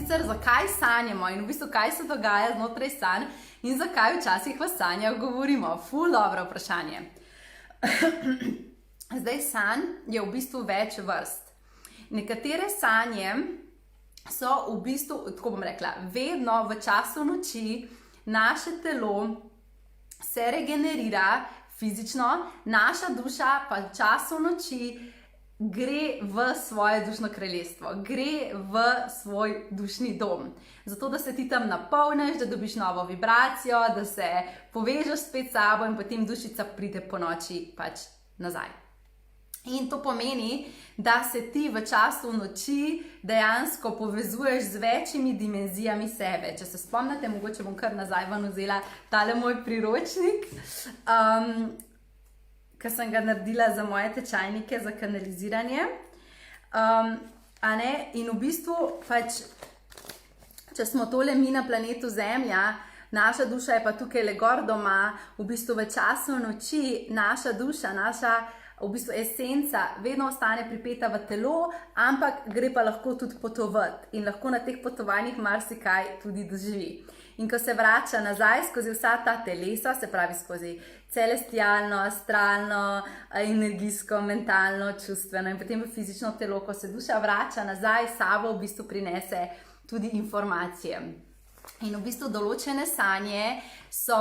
sicer zakaj sanjamo in v bistvu kaj se dogaja znotraj sanj in zakaj včasih v sanjah govorimo. Ful dobro vprašanje. Zdaj, sanj je v bistvu več vrst. Nekatere sanje so v bistvu, tako bom rekla, vedno v času noči naše telo se regenerira fizično, naša duša pa v času noči gre v svoje dušno kraljestvo, gre v svoj dušni dom. Zato, da se ti tam napolniš, da dobiš novo vibracijo, da se povežeš spet s sabo in potem dušica pride po noči pač nazaj. In to pomeni, da se ti v času noči dejansko povezuješ z večjimi dimenzijami sebe. Če se spomnite, mogoče bom kar nazaj ven vzela tale moj priročnik, ki sem ga naredila za moje tečajnike za kanaliziranje. In v bistvu, pač, če smo tole mi na planetu Zemlja, naša duša je pa tukaj le gor doma, v bistvu v času noči naša duša, naša v bistvu esenca vedno ostane pripeta v telo, ampak gre pa lahko tudi potovati in lahko na teh potovanjih marsikaj tudi doživi. In ko se vrača nazaj skozi vsa ta telesa, se pravi skozi celestialno, astralno, energijsko, mentalno, čustveno in potem v fizično telo, ko se duša vrača nazaj, sabo v bistvu prinese tudi informacije. In v bistvu določene sanje so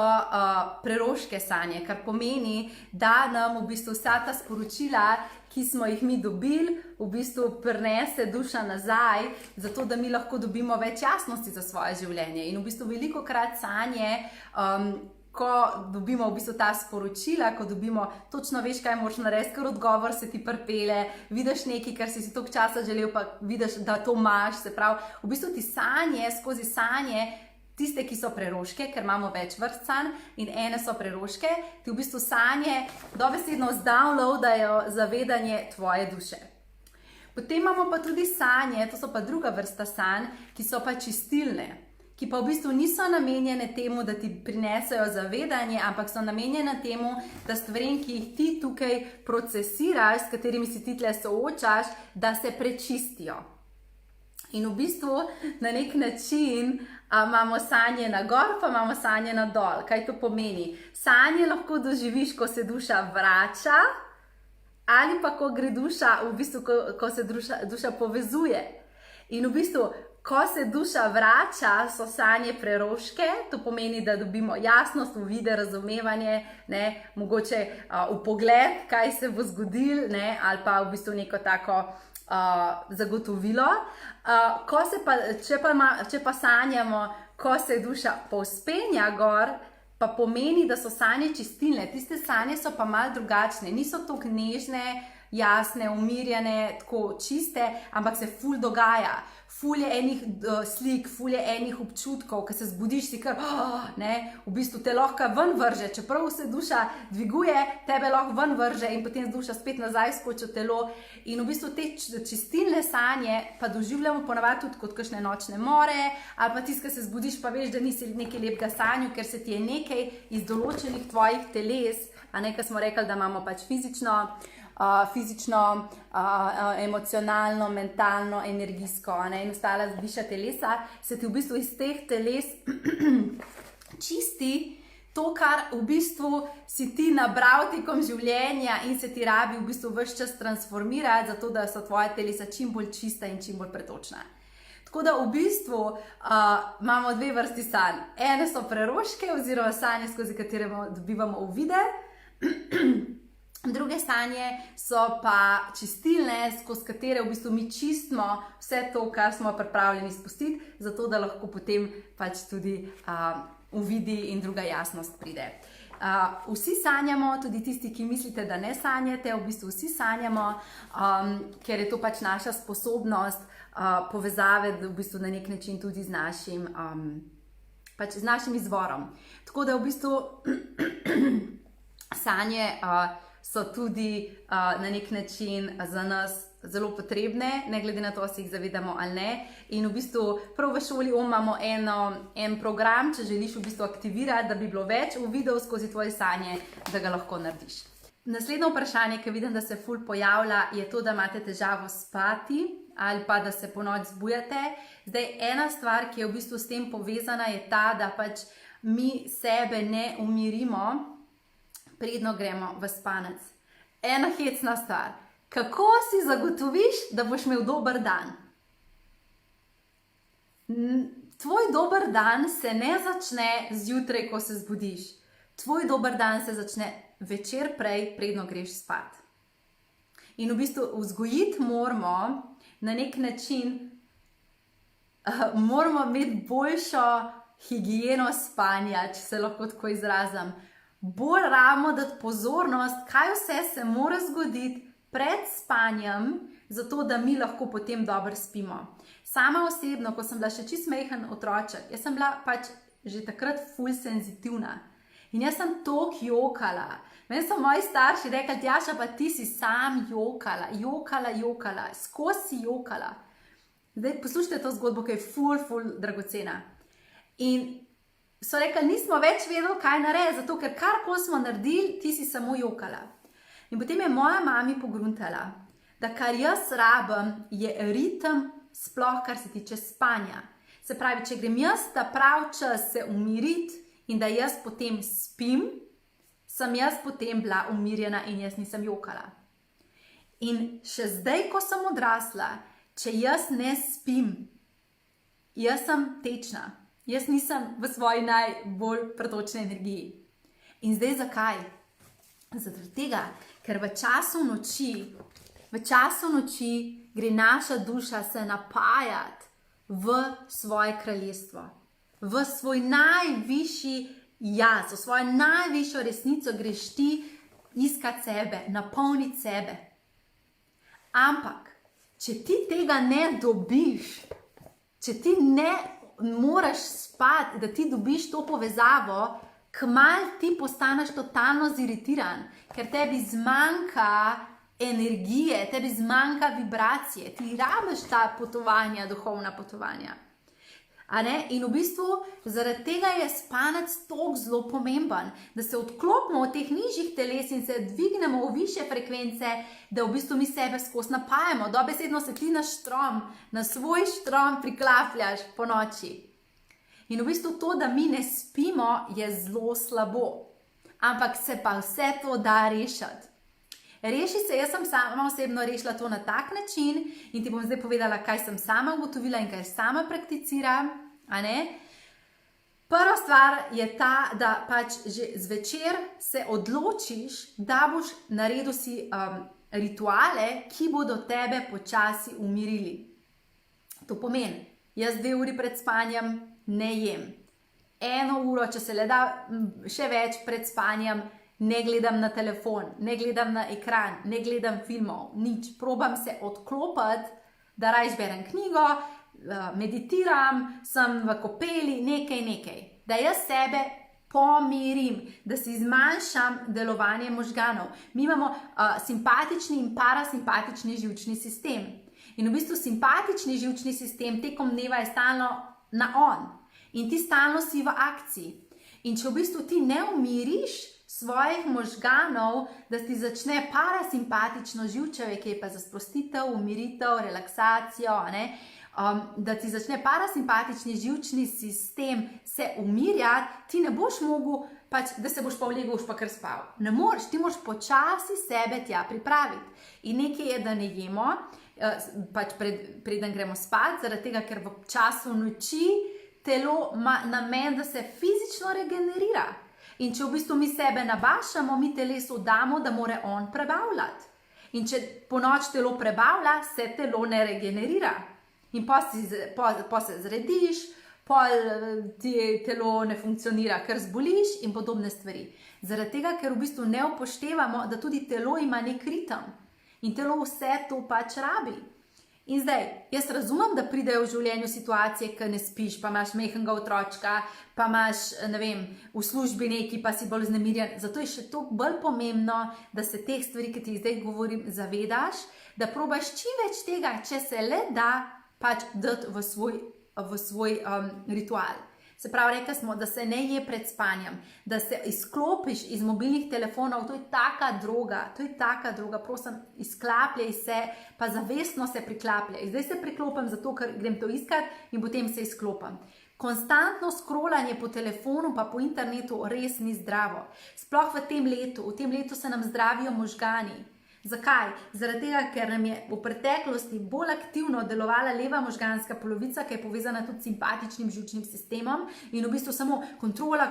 preroške sanje, kar pomeni, da nam v bistvu vsa ta sporočila, ki smo jih mi dobili, v bistvu prinese duša nazaj, zato da mi lahko dobimo več jasnosti za svoje življenje. In v bistvu velikokrat sanje, ko dobimo v bistvu ta sporočila, ko dobimo, točno veš, kaj moraš narediti, ker odgovor se ti pripelje, vidiš nekaj, kar si toliko časa želel, pa vidiš, da to imaš, se pravi, v bistvu ti sanje, skozi sanje, tiste, ki so preroške, ker imamo več vrst sanj in ene so preroške, ti v bistvu sanje dobesedno zdownloadajo zavedanje tvoje duše. Potem imamo pa tudi sanje, to so pa druga vrsta sanj, ki so pa čistilne, ki pa v bistvu niso namenjene temu, da ti prinesejo zavedanje, ampak so namenjene temu, da stvarem, ki jih ti tukaj procesiraš, s katerimi si ti tle soočaš, da se prečistijo. In v bistvu na nek način imamo sanje na gor, pa imamo sanje na dol. Kaj to pomeni? Sanje lahko doživiš, ko se duša vrača, ali pa ko gre duša, v bistvu, ko se duša povezuje. In v bistvu, ko se duša vrača, so sanje preroške, to pomeni, da dobimo jasnost, uvide, razumevanje, mogoče vpogled, kaj se bo zgodilo, ali pa v bistvu neko tako zagotovilo. Če pa sanjamo, ko se duša povzpenja gor, pa pomeni, da so sanje čistilne. Tiste sanje so pa malo drugačne, niso tako nežne, jasne, umirjene, tako čiste, ampak se ful dogaja. Ful je enih slik, ful je enih občutkov, ko se zbudiš, si kar, v bistvu te lahko ven vrže, čeprav se duša dviguje, tebe lahko ven vrže in potem duša spet nazaj skoči v telo. In v bistvu te čistilne sanje pa doživljamo ponavadi tudi kot kakšne nočne more, ali pa tisto, ko se zbudiš, pa veš, da nisi nekaj lepega sanju, ker se ti je nekaj iz določenih tvojih teles, ko smo rekli, da imamo pač fizično, emocionalno, mentalno, energijsko in ostala višja telesa, se ti v bistvu iz teh teles čisti to, kar v bistvu si ti nabral tekom življenja in se ti rabi v bistvu ves čas transformirati, zato da so tvoje telesa čim bolj čista in čim bolj pretočna. Tako da v bistvu imamo dve vrsti sanj. Ene so preroške oziroma sanje, skozi katere dobivamo uvide. Druge sanje so pa čistilne, skozi katere v bistvu mi čistimo vse to, kar smo pripravljeni spustiti, zato da lahko potem pač tudi uvidi in druga jasnost pride. Vsi sanjamo, tudi tisti, ki mislite, da ne sanjate, v bistvu vsi sanjamo, ker je to pač naša sposobnost povezave v bistvu na nek način tudi z našim izvorom. Tako da v bistvu sanje so tudi na nek način za nas zelo potrebne, ne glede na to, ali se jih zavedamo ali ne. In v bistvu prav v šoli imamo en program, če želiš v bistvu aktivirati, da bi bilo več uvidov skozi tvoje sanje, da ga lahko narediš. Naslednje vprašanje, ki vidim, da se ful pojavlja, je to, da imate težavo spati ali pa da se ponoči zbujate. Zdaj, ena stvar, ki je v bistvu s tem povezana, je ta, da pač mi sebe ne umirimo, predno gremo v spanec. Ena hecna stvar. Kako si zagotoviš, da boš imel dober dan? Tvoj dober dan se ne začne zjutraj, ko se zbudiš. Tvoj dober dan se začne večer prej, predno greš spat. In v bistvu vzgojiti moramo na nek način, moramo imeti boljšo higieno spanja, če se lahko tako izrazim. Bolj rabimo dati pozornost, kaj vse se mora zgoditi pred spanjem, zato da mi lahko potem dobro spimo. Sama osebno, ko sem bila še čisto majhen otroček, jaz sem bila pač že takrat ful senzitivna. In jaz sem toliko jokala. Meni so moji starši rekli, Tjaša, pa ti si sam jokala, skozi si jokala. Zdaj poslušajte to zgodbo, ki je ful dragocena. In so rekli, nismo več vedeli, kaj narediti, zato ker karkoli smo naredili, ti si samo jokala. In potem je moja mami pogruntala, da kar jaz rabim, je ritem, sploh kar se tiče spanja. Se pravi, če grem jaz ta prav čas se umiriti in da jaz potem spim, sem jaz potem bila umirjena in jaz nisem jokala. In še zdaj, ko sem odrasla, če jaz ne spim, jaz sem tečna. Jaz nisem v svoji najbolj pretočni energiji. In zdaj zakaj? Zaradi tega, ker v času noči gre naša duša se napajati v svoje kraljestvo, v svoj najvišji jaz, v svojo najvišjo resnico greš ti iskati sebe, napolniti sebe. Ampak, če ti tega ne dobiš, če ti ne moraš spati, da ti dobiš to povezavo, kmalu ti postaneš totalno ziritiran, ker tebi zmanjka energije, tebi zmanjka vibracije, ti rabiš ta potovanja, duhovna potovanja. A ne? In v bistvu zaradi tega je spanec toliko zelo pomemben, da se odklopimo od teh nižjih teles in se dvignemo v višje frekvence, da v bistvu mi sebe skozi napajamo. Dobesedno se ti na svoj štrom priklapljaš po noči. In v bistvu to, da mi ne spimo, je zelo slabo. Ampak se pa vse to da rešiti. Reši se, jaz sem sama osebno rešila to na tak način in ti bom zdaj povedala, kaj sem sama ugotovila in kaj sama prakticiram. Prva stvar je ta, da pač že zvečer se odločiš, da boš naredil si rituale, ki bodo tebe počasi umirili. To pomeni, jaz 2 uri pred spanjem ne jem. 1 uro, če se le da še več pred spanjem, ne gledam na telefon, ne gledam na ekran, ne gledam filmov, nič. Probam se odklopiti, da raje berem knjigo, meditiram, sem v kopeli, nekaj. Da jaz sebe pomirim, da si zmanjšam delovanje možganov. Mi imamo simpatični in parasimpatični živčni sistem. In v bistvu simpatični živčni sistem tekom dneva je stalno na on. In ti stalno si v akciji. In če v bistvu ti ne umiriš svojih možganov, da ti začne parasimpatično živčevje, ki je pa za sprostitev, umiritev, relaksacijo, da ti začne parasimpatični živčni sistem se umirjati, ti ne boš mogel, pač, da se boš pa vlegel, boš pa kar spal. Ne moreš, ti moraš počasi sebe tja pripraviti. In nekaj je, da ne jemo, pač preden gremo spat, zaradi tega, ker v času noči telo ima namen, da se fizično regenerira. In če v bistvu mi sebe nabašamo, mi telesu damo, da more on prebavljati. In če po noč telo prebavlja, se telo ne regenerira. In pa se zrediš, ti telo ne funkcionira, ker zboliš in podobne stvari. Zaradi tega, ker v bistvu ne upoštevamo, da tudi telo ima nek ritem. In telo vse to pač rabi. In zdaj, jaz razumem, da pridejo v življenju situacije, ko ne spiš, pa imaš majhnega otročka, pa imaš, v službi neki, pa si bolj vznemirjen. Zato je še toliko bolj pomembno, da se teh stvari, ki ti zdaj govorim, zavedaš, da probaš čim več tega, če se le da, pač dati v svoj ritual. Se pravi, rekli smo, da se ne je pred spanjem, da se izklopiš iz mobilnih telefonov, to je taka droga, prosim, izklapljaj se, pa zavestno se priklapljaj. Zdaj se priklopim zato, ker grem to iskat in potem se izklopim. Konstantno scrollanje po telefonu pa po internetu res ni zdravo. Sploh v tem letu se nam zdravijo možgani. Zakaj? Zaradi tega, ker nam je v preteklosti bolj aktivno delovala leva možganska polovica, ki je povezana tudi s simpatičnim živčnim sistemom in v bistvu samo kontrola,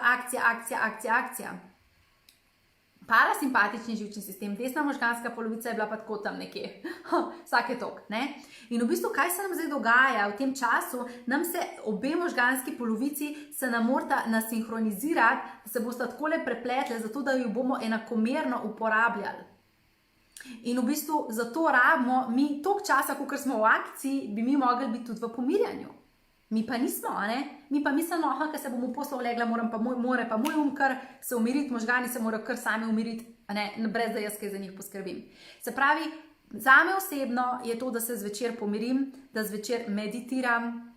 akcija. Parasimpatični živčni sistem, desna možganska polovica je bila pa tako tam nekje, vsake tok, ne? In v bistvu, kaj se nam zdaj dogaja v tem času, nam se obe možganski polovici se nam morata nasinhronizirati, da se bosta takole prepletle, zato da jo bomo enakomerno uporabljali. In v bistvu zato rabimo mi toliko časa, kakor smo v akciji, bi mi mogli biti tudi v pomirjanju. Mi pa nismo, ne? Mi pa mislimo, ker se bom v poslu legla, mora pa moj kar se umiriti, možgani se morajo kar sami umiriti, ne? Brez da jaz kaj za njih poskrbim. Se pravi, zame osebno je to, da se zvečer pomirim, da zvečer meditiram,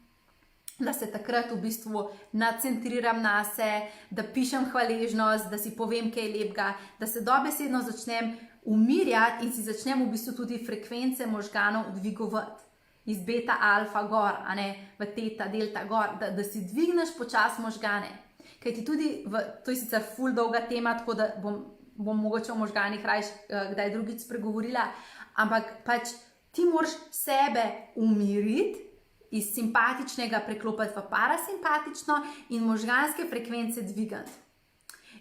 da se takrat v bistvu nacentriram nase, da pišem hvaležnost, da si povem kaj lepega, da se dobesedno začnem umirjati in si začnem v bistvu tudi frekvence možganov dvigovati. Iz beta, alfa gor, a ne, v teta, delta gor, da si dvigneš počas možgane. Kaj ti tudi, to je sicer ful dolga tema, tako da bom mogoče o možganih rajš kdaj drugič spregovorila, ampak pač ti moraš sebe umiriti, iz simpatičnega preklopiti v parasimpatično in možganske frekvence dvigati.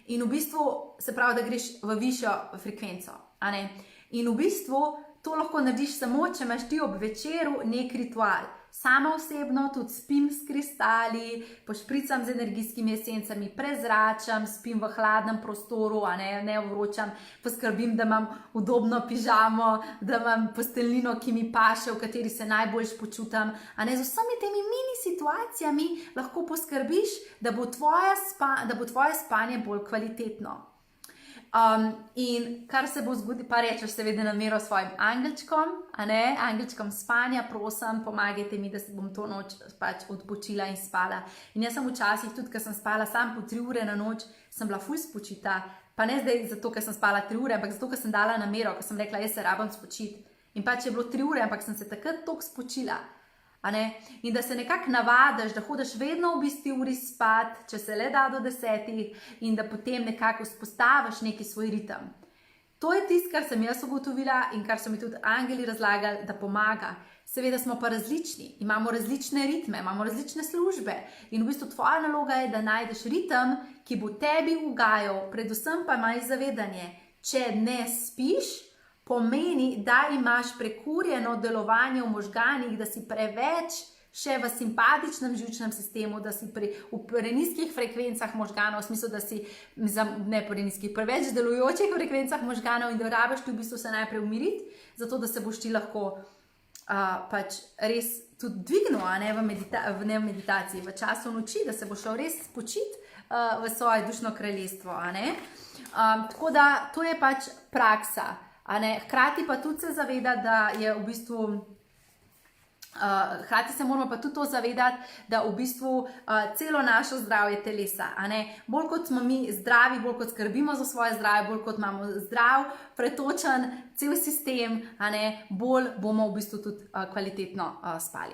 In v bistvu se pravi, da greš v višjo frekvenco, a ne. In v bistvu to lahko narediš samo, če imaš ti ob večeru nek ritual. Sama osebno tudi spim s kristali, pošpricam z energijskimi esencami, prezračam, spim v hladnem prostoru, a ne vročam, poskrbim, da imam udobno pižamo, da imam posteljnino, ki mi paše, v kateri se najboljš počutam. A ne, z vsemi temi mini situacijami lahko poskrbiš, da bo tvoje spanje bolj kvalitetno. In kar se bo zgodilo, pa rečeš seveda namero svojim angelčkom, a ne, angelčkom spanja, prosim, pomagajte mi, da se bom to noč pač odpočila in spala. In jaz sem včasih, tudi ko sem spala sam po 3 ure na noč, sem bila ful spočita, pa ne zdaj zato, ker sem spala 3 ure, ampak zato, ker sem dala namero, ker sem rekla, jaz se rabim spočiti. In pač je bilo 3 ure, ampak sem se takrat toliko spočila. In da se nekako navadiš, da hodiš vedno v isti uri spat, če se le da do 10, in da potem nekako vzpostaviš neki svoj ritem. To je tisto, kar sem jaz ugotovila in kar so mi tudi angeli razlagali, da pomaga. Seveda smo pa različni, imamo različne ritme, imamo različne službe in v bistvu tvoja naloga je, da najdeš ritem, ki bo tebi ugajal, predvsem pa imaš zavedanje, če ne spiš, pomeni, da imaš prekurjeno delovanje v možganih, da si preveč še v simpatičnem živčnem sistemu, da si v prenizkih frekvencah možganov, v smislu, da si preveč delujočih frekvencah možganov in da rabiš ti v bistvu se najprej umiriti, zato da se boš ti lahko pač res tudi dvignil, v meditaciji, v času noči, da se boš šel res spočiti v svoje dušno kraljestvo. Tako da to je pač praksa. Hkrati pa tudi se zaveda, da je v bistvu, hkrati se moramo pa tudi to zavedati, da v bistvu celo našo zdravje telesa, bolj kot smo mi zdravi, bolj kot skrbimo za svoje zdravje, bolj kot imamo zdrav, pretočen cel sistem, bolj bomo v bistvu tudi kvalitetno spali.